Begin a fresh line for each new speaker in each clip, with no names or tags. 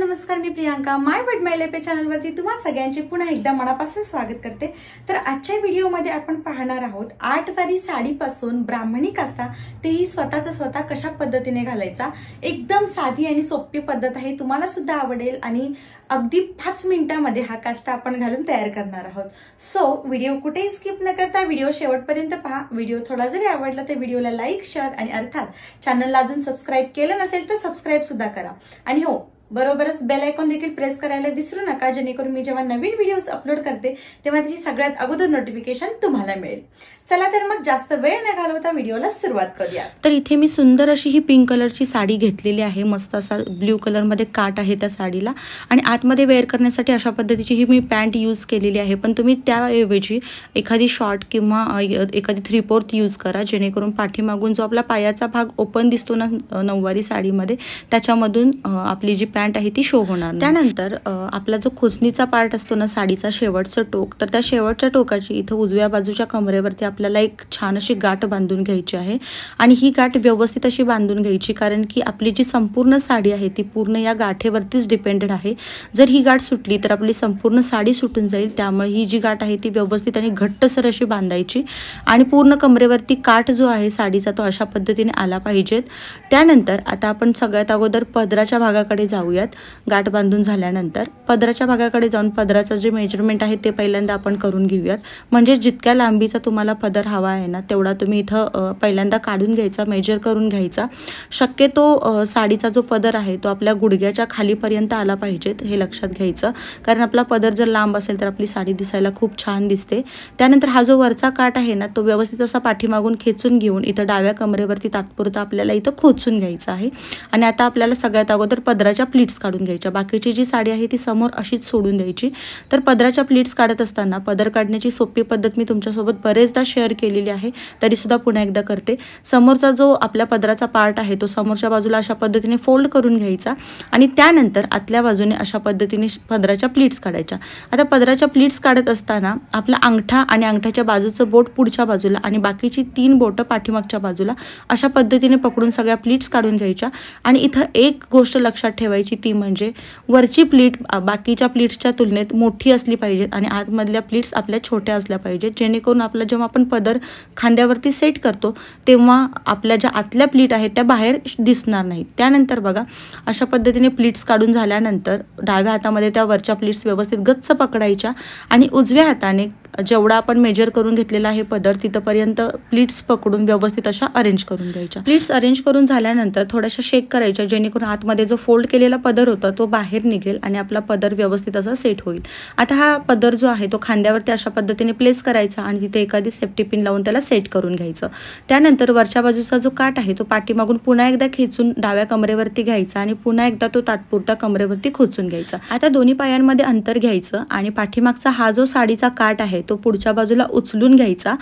नमस्कार, मी प्रियांका माय वर्ड माय लाईफ चॅनलवरती तुम्हा सगळ्यांचे पुन्हा एकदा मनापासून स्वागत करते। तर आजच्या व्हिडिओमध्ये आपण पाहणार आहोत 8 वारी साडीपासून ब्राह्मणी काष्टा तेही स्वतः कशा पद्धतीने घालायचा। एकदम साधी आणि सोपी पद्धत आहे, तुम्हाला सुद्धा आवडेल आणि अगदी 5 मिनिटांमध्ये हा काष्टा आपण घालून तयार करणार आहोत। सो व्हिडिओ कुठेही स्किप न करता व्हिडिओ शेवटपर्यंत पहा। व्हिडिओ थोडा जरी आवडला तर व्हिडिओला लाईक, शेअर आणि अर्थात चॅनलला अजून सबस्क्राइब केलं नसेल तर सबस्क्राइब सुद्धा करा आणि हो बरोबरच बेल आयकॉन देखील प्रेस करायला विसरू नका, जेणेकरून मी जेव्हा नवीन व्हिडिओज अपलोड करते तेव्हा त्याची सगळ्यात अगोदर नोटिफिकेशन तुम्हाला मिळेल। चला तर मग जास्त वेळ न घालवता व्हिडिओला सुरुवात करूया।
तर इथे मी सुंदर अशी ही पिंक कलरची साडी घेतलेली आहे, मस्त असा ब्ल्यू कलर मध्ये काट आहे त्या साडीला आणि आतमध्ये वेअर करण्यासाठी अशा पद्धतीची ही मी पॅन्ट यूज केलेली आहे, पण तुम्ही त्याऐवजी एखादी शॉर्ट किंवा एखादी 3/4 यूज करा, जेणेकरून पाठीमागून जो आपला पायाचा भाग ओपन दिसतो ना नऊवारी साडीमध्ये त्याच्यामधून आपली जी पॅन्ट आहे ती शो होणार। त्यानंतर आपला जो खोचणीचा पार्ट असतो ना साडीचा शेवटचं टोक, तर त्या शेवटच्या टोकाची इथं उजव्या बाजूच्या कमरेवरती आपल्याला एक छान अशी गाठ बांधून घ्यायची आहे आणि ही गाठ व्यवस्थित अशी बांधून घ्यायची, कारण की आपली जी संपूर्ण साडी आहे ती पूर्ण या गाठेवरतीच डिपेंडेड आहे। जर ही गाठ सुटली तर आपली संपूर्ण साडी सुटून जाईल, त्यामुळे ही जी गाठ आहे ती व्यवस्थित आणि घट्टसर अशी बांधायची आणि पूर्ण कमरेवरती काठ जो आहे साडीचा तो अशा पद्धतीने आला पाहिजेत। त्यानंतर आता आपण सगळ्यात अगोदर पदराच्या भागाकडे जाऊयात। गाठ बांधून झाल्यानंतर पदराच्या भागाकडे जाऊन पदराचं जे मेजरमेंट आहे ते पहिल्यांदा आपण करून घेऊयात, म्हणजे जितक्या लांबीचा तुम्हाला पदर हवा आहे ना तेवढा तुम्ही इथं पहिल्यांदा काढून घ्यायचा, मेजर करून घ्यायचा। शक्यतो साडीचा जो पदर आहे तो आपल्या गुडघ्याच्या खालीपर्यंत आला पाहिजेत, हे लक्षात घ्यायचं, कारण आपला पदर जर लांब असेल तर आपली साडी दिसायला खूप छान दिसते। त्यानंतर हा जो वरचा काठ आहे ना तो व्यवस्थित असा पाठीमागून खेचून घेऊन इथं डाव्या कमरेवरती तात्पुरता आपल्याला इथं खोचून घ्यायचं आहे आणि आता आपल्याला सगळ्यात अगोदर पदराच्या प्लीट्स काढून घ्यायच्या। बाकीची जी साडी आहे ती समोर अशीच सोडून द्यायची। तर पदराच्या प्लीट्स काढत असताना पदर काढण्याची सोपी पद्धत मी तुमच्यासोबत बरेचदा शेअर केलेली आहे, तरी सुद्धा पुन्हा एकदा करते। समोरचा जो आपल्या पदराचा पार्ट आहे तो समोरच्या बाजूला अशा पद्धतीने फोल्ड करून घ्यायचा आणि त्यानंतर आतल्या बाजूने अशा पद्धतीने पदराच्या प्लीट्स काढायच्या। आता पदराच्या प्लीट्स काढत असताना आपला अंगठा आणि अंगठ्याच्या बाजूचं बोट पुढच्या बाजूला आणि बाकीची 3 बोटं पाठीमागच्या बाजूला अशा पद्धतीने पकडून सगळ्या प्लीट्स काढून घ्यायच्या। आणि इथं एक गोष्ट लक्षात ठेवायची ती म्हणजे वरची प्लीट बाकीच्या प्लीट्सच्या तुलनेत मोठी असली पाहिजेत आणि आतमधल्या प्लीट्स आपल्या छोट्या असल्या पाहिजेत, जेणेकरून आपला जेव्हा आपण पदर खांद्यावरती सेट करतो तेव्हा आपल्या ज्या आतल्या प्लीट आहेत त्या बाहेर दिसणार नाहीत। त्यानंतर बघा अशा पद्धतीने प्लीट्स काढून झाल्यानंतर डाव्या हातामध्ये त्या वरच्या प्लीट्स व्यवस्थित गच्च पकडायच्या आणि उजव्या हाताने जेवढा आपण मेजर करून घेतलेला आहे पदर तिथपर्यंत प्लीट्स पकडून व्यवस्थित अशा अरेंज करून घ्यायच्या। प्लीट्स अरेंज करून झाल्यानंतर थोड्याशा शेक करायच्या, जेणेकरून आतमध्ये जो फोल्ड केलेला पदर होता तो बाहेर निघेल आणि आपला पदर व्यवस्थित असा सेट होईल। आता हा पदर जो आहे तो खांद्यावरती अशा पद्धतीने प्लेस करायचा आणि तिथे एखादी सेफ्टी पिन लावून त्याला सेट करून घ्यायचं। त्यानंतर वरच्या बाजूचा जो काठ आहे तो पाठीमागून पुन्हा एकदा खेचून डाव्या कमरेवरती घ्यायचा आणि पुन्हा एकदा तो तात्पुरता कमरेवरती खोचून घ्यायचा। आता दोन्ही पायांमध्ये अंतर घ्यायचं आणि पाठीमागचा हा जो साडीचा काठ आहे तो पुढच्या बाजूला उचलून घ्यायचा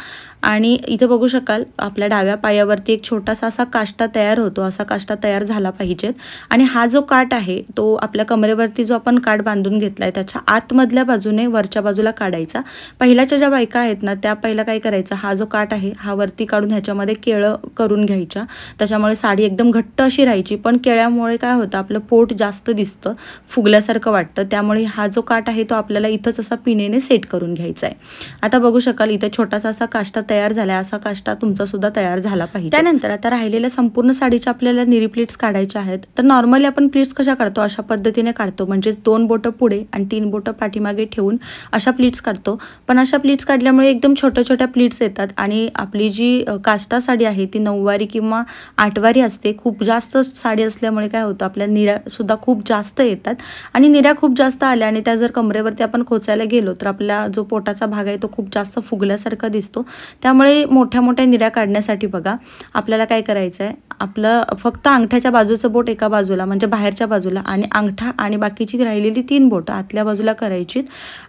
आणि इथे बघू शकाल आपल्या डाव्या पायावरती एक छोटासा असा काष्टा तयार होतो, असा काष्टा तयार झाला पाहिजेत। आणि हा जो काठ आहे तो आपल्या कमरेवरती जो आपण काठ बांधून घेतलाय त्याच्या आतमधल्या बाजूने वरच्या बाजूला काढायचा। पहिल्याच्या ज्या बायका आहेत ना त्या पहिला काय करायचं, हा जो काठ आहे हा वरती काढून ह्याच्यामध्ये केळं करून घ्यायच्या, त्याच्यामुळे साडी एकदम घट्ट अशी राहायची। पण केळ्यामुळे काय होतं आपलं पोट जास्त दिसतं, फुगल्यासारखं वाटतं, त्यामुळे हा जो काठ आहे तो आपल्याला इथंच असा पिनेने सेट करून घ्यायचा आहे। आता बघू शकाल इथे छोटासा असा काष्टा तयार झाला, असा काष्टा तुमचा सुद्धा तयार झाला पाहिजे। त्यानंतर आता राहिलेल्या संपूर्ण साडीच्या आपल्याला निरी प्लीट्स काढायच्या आहेत। तर नॉर्मली आपण प्लीट्स कशा काढतो अशा पद्धतीने काढतो, म्हणजे 2 बोटं पुढे आणि 3 बोटं पाठीमागे ठेवून अशा प्लीट्स काढतो। पण अशा प्लीट्स काढल्यामुळे एकदम छोट्या प्लीट्स येतात आणि आपली जी काष्टा साडी आहे ती 9 वारी किंवा 8 वारी असते। खूप जास्त साडी असल्यामुळे काय होतं आपल्या निऱ्या सुद्धा खूप जास्त येतात आणि निऱ्या खूप जास्त आल्या आणि त्या जर कमरेवरती आपण खोचायला गेलो तर आपला जो पोटाचा भाग आहे तो खूप जास्त फुगल्यासारखा दिसतो। त्यामुळे मोठ्या निऱ्या काढण्यासाठी बघा आपल्याला काय करायचं आहे, आपलं फक्त अंगठ्याच्या बाजूचं बोट एका बाजूला म्हणजे बाहेरच्या बाजूला आणि अंगठा आणि बाकीची राहिलेली 3 बोटं आतल्या बाजूला करायची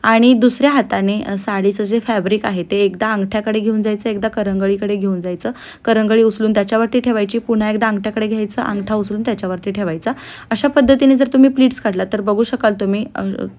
आणि दुसऱ्या हाताने साडीचं जे फॅब्रिक आहे ते एकदा अंगठ्याकडे घेऊन जायचं, एकदा करंगळीकडे घेऊन जायचं। करंगळी उचलून त्याच्यावरती ठेवायची, पुन्हा एकदा अंगठ्याकडे घ्यायचं, अंगठा उचलून त्याच्यावरती ठेवायचा। अशा पद्धतीने जर तुम्ही प्लीट्स काढला तर बघू शकाल तुम्ही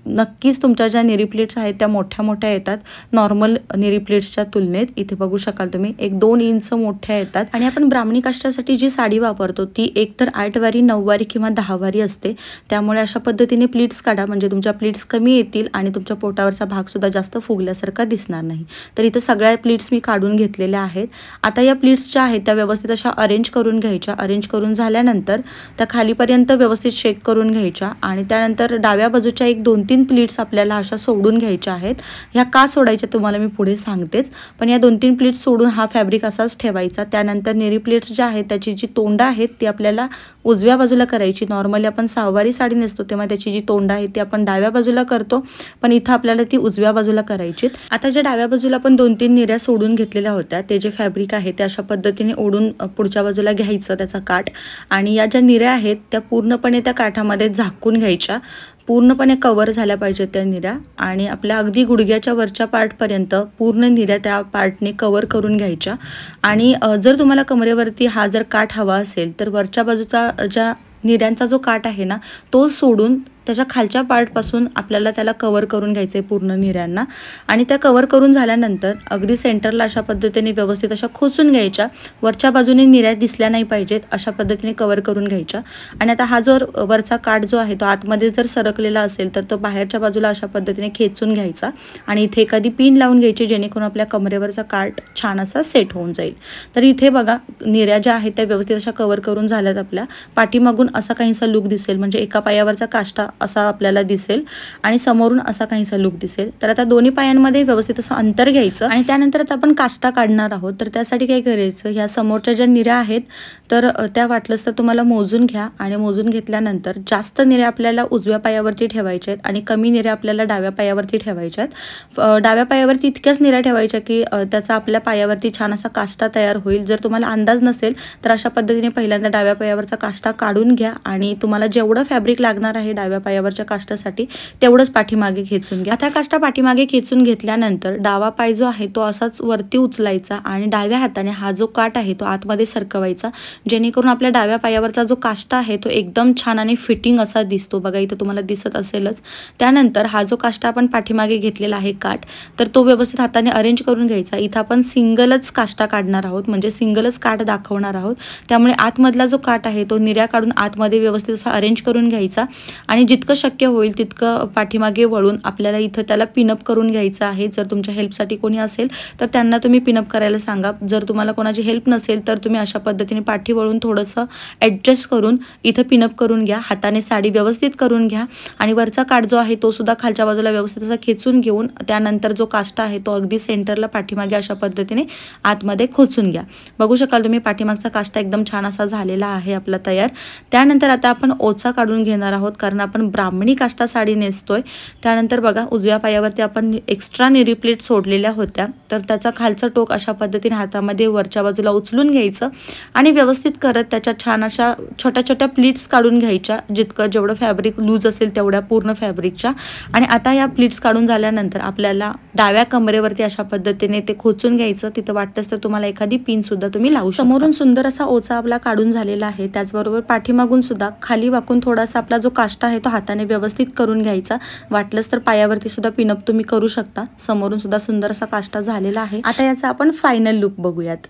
नक्कीच तुमच्या ज्या निरी प्लीट्स आहेत त्या मोठ्या येतात नॉर्मल निरी प्लीट्सच्या तुलनेत। इथे बघू शकाल तुम्ही 1-2 इंच मोठ्या येतात आणि आपण ब्राह्मणी काष्टासाठी जी साडी वापरतो ती एकतर 8 वारी 9 वारी किंवा 10 वारी असते। असते, त्यामुळे अशा पद्धतीने प्लीट्स काढा, म्हणजे तुमच्या प्लीट्स कमी येतील आणि तुमच्या पोटावरचा भागसुद्धा जास्त फुगल्यासारखा दिसणार नाही. तर इथं सगळ्या प्लीट्स मी काढून घेतलेल्या आहेत. आता या प्लीट्स ज्या आहेत त्या व्यवस्थित अशा अरेंज करून घ्यायच्या. अरेंज करून झाल्यानंतर त्या खालीपर्यंत व्यवस्थित शेक करून घ्यायच्या आणि त्यानंतर डाव्या बाजूच्या 1-2-3 प्लीट्स आपल्याला अशा सोडून घ्यायच्या आहेत. ह्या का सोडायच्या तुम्हाला मी पुढे सांगतेच, पण या 2-3 प्लीट्स सोडून हा फॅब्रिक असाच ठेवायचा. त्यानंतर नेरी प्लीट्स ज्या आहेत त्याची जी तोंड आहेत ती आपल्याला उजव्या बाजूला करायची. नॉर्मली आपण सहावारी साडी नेसतो तेव्हा त्याची जी तोंड आहे ती आपण डाव्या बाजूला करतो, पण इथं आपल्याला ती उजव्या बाजूला करायची. आता ज्या डाव्या बाजूला आपण 2-3 निऱ्या सोडून घेतलेल्या होत्या ते जे फॅब्रिक आहे ते अशा पद्धतीने ओढून पुढच्या बाजूला घ्यायचं त्याचा काठ, आणि या ज्या निऱ्या आहेत त्या पूर्णपणे त्या काठामध्ये झाकून घ्यायच्या. पूर्णपणे कवर झाल्या पाहिजेत त्या निऱ्या आणि आपल्या अगदी गुडघ्याच्या वरच्या पार्टपर्यंत पूर्ण निऱ्या त्या पार्टने कवर करून घ्यायच्या. आणि जर तुम्हाला कमरेवरती हा जर काठ हवा असेल तर वरच्या बाजूचा ज्या निऱ्यांचा जो काठ आहे ना तो सोडून त्याच्या खालच्या पार्टपासून आपल्याला त्याला कवर करून घ्यायचं आहे पूर्ण निऱ्यांना. आणि त्या कवर करून झाल्यानंतर अगदी सेंटरला अशा पद्धतीने व्यवस्थित अशा खोचून घ्यायच्या. वरच्या बाजूने निऱ्या दिसल्या नाही पाहिजेत अशा पद्धतीने कवर करून घ्यायच्या. आणि आता हा जो वरचा काठ जो आहे तो आतमध्ये जर सरकलेला असेल तर तो बाहेरच्या बाजूला अशा पद्धतीने खेचून घ्यायचा आणि इथे एखादी पिन लावून घ्यायची जेणेकरून आपल्या कमरेवरचा काठ छान असा सेट होऊन जाईल. तर इथे बघा निऱ्या ज्या आहेत त्या व्यवस्थित अशा कवर करून झाल्यात. आपल्या पाठीमागून असा काहीसा लुक दिसेल, म्हणजे एका पायावरचा काष्टा असा आपल्याला दिसेल आणि समोरून असा काहीसा लुक दिसेल. तर आता दोन्ही पायांमध्ये व्यवस्थित असं अंतर घ्यायचं आणि त्यानंतर आता आपण काष्टा काढणार आहोत. तर त्यासाठी काय करायचं, ह्या समोरच्या ज्या निऱ्या आहेत तर त्या वाटलंच तर तुम्हाला मोजून घ्या आणि मोजून घेतल्यानंतर जास्त निऱ्या आपल्याला उजव्या पायावरती ठेवायच्या आहेत आणि कमी निऱ्या आपल्याला डाव्या पायावरती ठेवायच्या आहेत. डाव्या पायावरती इतक्याच निऱ्या ठेवायच्या की त्याचा आपल्या पायावरती छान असा काष्टा तयार होईल. जर तुम्हाला अंदाज नसेल तर अशा पद्धतीने पहिल्यांदा डाव्या पायावरचा काष्टा काढून घ्या आणि तुम्हाला जेवढं फॅब्रिक लागणार आहे डाव्या पायावरच्या काष्टासाठी तेवढंच पाठीमागे खेचून घ्या. आता काष्टा पाठीमागे खेचून घेतल्यानंतर डावा पाय जो आहे तो असाच वरती उचलायचा आणि डाव्या हाताने हा जो काठ आहे तो आतमध्ये सरकवायचा, जेणेकरून आपल्या डाव्या पायावरचा जो काष्टा आहे तो एकदम छान आणि फिटिंग असा दिसतो. बघा इथं तुम्हाला दिसत असेलच. त्यानंतर हा जो काष्टा आपण पाठीमागे घेतलेला आहे काठ तर तो व्यवस्थित हाताने अरेंज करून घ्यायचा. इथं आपण सिंगलच काष्टा काढणार आहोत, म्हणजे सिंगलच काठ दाखवणार आहोत. त्यामुळे आतमधला जो काठ आहे तो निऱ्या काढून आतमध्ये व्यवस्थित असा अरेंज करून घ्यायचा आणि जितकं शक्य होईल तितकं पाठीमागे वळून आपल्याला इथं त्याला पिनअप करून घ्यायचं आहे. जर तुमच्या हेल्पसाठी कोणी असेल तर त्यांना तुम्ही पिनअप करायला सांगा. जर तुम्हाला कोणाची हेल्प नसेल तर तुम्ही अशा पद्धतीने पाठी वळून थोडंसं ॲडजस्ट करून इथं पिनअप करून घ्या. हाताने साडी व्यवस्थित करून घ्या आणि वरचा काठ जो आहे तो सुद्धा खालच्या बाजूला व्यवस्थित असा खेचून घेऊन त्यानंतर जो काष्टा आहे तो अगदी सेंटरला पाठीमागे अशा पद्धतीने आतमध्ये खोचून घ्या. बघू शकाल तुम्ही पाठीमागचा काष्टा एकदम छान असा झालेला आहे आपला तयार. त्यानंतर आता आपण ओचा काढून घेणार आहोत कारण आपण ब्राह्मणी काष्टा साडी नेसतोय. त्यानंतर बघा उजव्या पायावरती आपण एक्स्ट्रा निरी प्लेट सोडलेल्या होत्या तर त्याचा खालचं टोक अशा पद्धतीने हातामध्ये वरच्या बाजूला उचलून घ्यायचं आणि व्यवस्थित करत त्याच्या छान अशा छोट्या छोट्या प्लीट्स काढून घ्यायच्या, जितकं जेवढं फॅब्रिक लूज असेल तेवढ्या पूर्ण फॅब्रिकच्या. आणि आता या प्लीट्स काढून झाल्यानंतर आपल्याला डाव्या कमरेवरती अशा पद्धतीने ते खोचून घ्यायचं. तिथं वाटतंच तर तुम्हाला एखादी पिन सुद्धा तुम्ही लावू शकता. समोरून सुंदर असा ओचा आपला काढून झालेला आहे. त्याचबरोबर पाठीमागून सुद्धा खाली वाकून थोडासा आपला जो काष्टा आहे तो हाताने व्यवस्थित करून घ्यायचा. वाटलंच तर पायावरती सुद्धा पिनअप तुम्ही करू शकता. समोरून सुद्धा सुंदर असा काष्टा झालेला आहे. आता याचा आपण फायनल लुक बघूयात.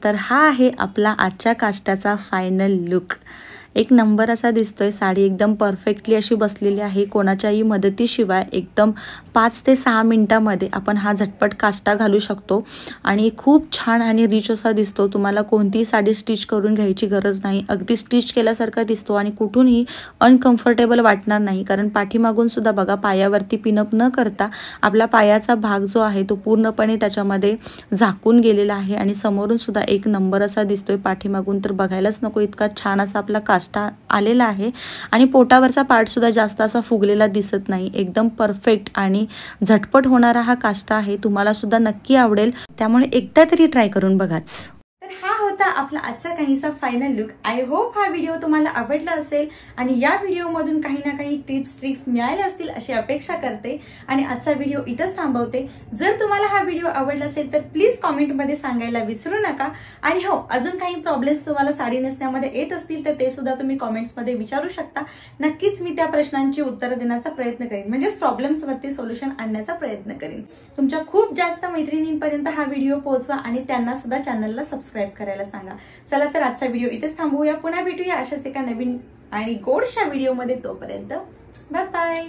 तर हा आहे आपला आजच्या काष्टाचा फायनल लुक. एक नंबर असा दिसतोय. साडी एकदम परफेक्टली अशी बसलेली आहे. कोणाच्याही मदतीशिवाय एकदम 5 ते 6 मिनिटांमध्ये आपण हा झटपट काष्टा घालू शकतो आणि खूप छान आणि रिच असा दिसतो. तुम्हाला कोणतीही साडी स्टिच करून घ्यायची गरज नाही. अगदी स्टिच केल्यासारखा दिसतो आणि कुठूनही अनकम्फर्टेबल वाटणार नाही. कारण पाठीमागून सुद्धा बघा पायावरती पिनअप न करता आपला पायाचा भाग जो आहे तो पूर्णपणे त्याच्यामध्ये झाकून गेलेला आहे आणि समोरून सुद्धा एक नंबर असा दिसतोय. पाठीमागून तर बघायलाच नको इतका छान असा आपला काष्टा आलेला आहे आणि पोटावरचा पार्ट सुद्धा जास्त असा फुगलेला दिसत नाही. एकदम परफेक्ट आणि झटपट होणारा हा काष्टा आहे. तुम्हाला सुद्धा नक्की आवडेल, त्यामुळे एकदा तरी ट्राय करून बघाच.
तर हा होता आपला आजचा काहीसा फायनल लुक. आय होप हा व्हिडिओ तुम्हाला आवडला असेल आणि या व्हिडिओमधून काही ना काही टिप्स ट्रिक्स मिळाल्या असतील अशी अपेक्षा करते आणि आजचा व्हिडिओ इथंच थांबवते. जर तुम्हाला हा व्हिडिओ आवडला असेल तर प्लीज कॉमेंटमध्ये सांगायला विसरू नका. आणि हो, अजून काही प्रॉब्लेम्स तुम्हाला साडी नेसण्यामध्ये येत असतील तर ते सुद्धा तुम्ही कॉमेंट्समध्ये विचारू शकता. नक्कीच मी त्या प्रश्नांची उत्तरं देण्याचा प्रयत्न करेन, म्हणजेच प्रॉब्लेम्सवरती सोल्युशन आणण्याचा प्रयत्न करेन. तुमच्या खूप जास्त मैत्रिणींपर्यंत हा व्हिडिओ पोहोचवा आणि त्यांना सुद्धा चॅनलला सबस्क्राईब करायला मला सांगा. चला तर आजचा व्हिडिओ इथेच थांबवूया. पुन्हा भेटूया अशाच एका नवीन आणि गोडशा व्हिडिओमध्ये. तोपर्यंत बाय बाय.